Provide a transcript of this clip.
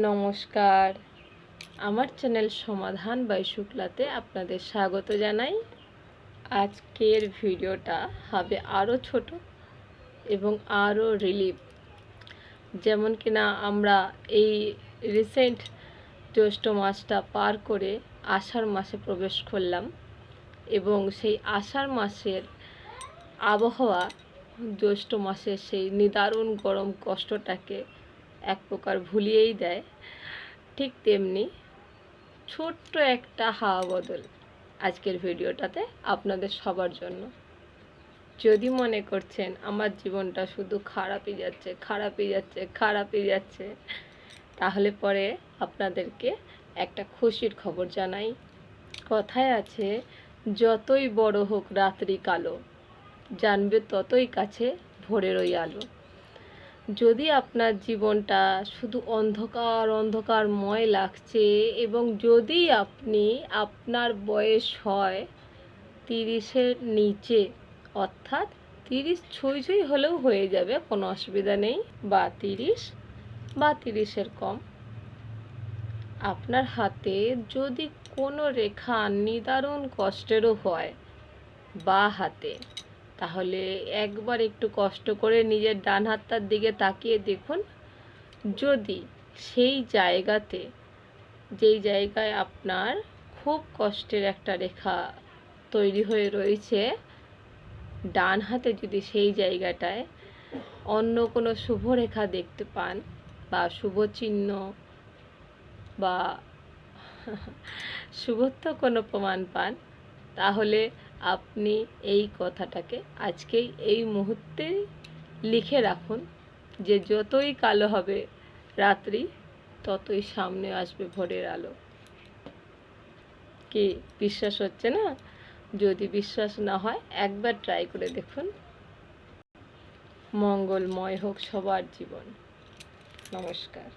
নমস্কার, আমার চ্যানেল সমাধান বাই শুক্লাতে আপনাদের স্বাগত জানাই। আজকের ভিডিওটা হবে আরও ছোট এবং আরও রিলিফ। যেমন কিনা আমরা এই রিসেন্ট জ্যৈষ্ঠ মাসটা পার করে আষাঢ় মাসে প্রবেশ করলাম এবং সেই আষাঢ় মাসের আবহাওয়া জ্যৈষ্ঠ মাসের সেই নিদারুণ গরম কষ্টটাকে এক প্রকার ভুলিয়েই দেয়। ঠিক তেমনি ছোট্ট একটা হাওয়া বদল আজকের ভিডিওটাতে আপনাদের সবার জন্য। যদি মনে করছেন আমার জীবনটা শুধু খারাপই যাচ্ছে, তাহলে পরে আপনাদেরকে একটা খুশির খবর জানাই। কথায় আছে, যতই বড় হোক রাত্রি কালো, জানবে ততই কাছে ভোরেরই আলো। যদি আপনার জীবনটা শুধু অন্ধকারময় লাগছে এবং যদি আপনার বয়স হয় 30-এর নিচে, অর্থাৎ 30 ছুঁই হলেও হয়ে যাবে, কোনো অসুবিধা নেই, বা 30 বা 30-এর কম, আপনার হাতে যদি কোনো রেখা নিদারুণ কষ্টেরও হয় বা হাতে, তাহলে একবার একটু কষ্ট করে নিজের ডান হাতটার দিকে তাকিয়ে দেখুন। যদি সেই জায়গাতে, যেই জায়গায় আপনার খুব কষ্টের একটা রেখা তৈরি হয়ে রয়েছে ডান হাতে, যদি সেই জায়গাটায় অন্য কোনো শুভ রেখা দেখতে পান বা শুভ চিহ্ন বা শুভত্ব কোনো প্রমাণ পান, তাহলে আপনি এই কথাটাকে আজকেই এই মুহূর্তে লিখে রাখুন যে যতই কালো হবে রাত্রি, ততই সামনে আসবে ভোরের আলো। কি বিশ্বাস হচ্ছে না? যদি বিশ্বাস না হয় একবার ট্রাই করে দেখুন। মঙ্গলময় হোক সবার জীবন। নমস্কার।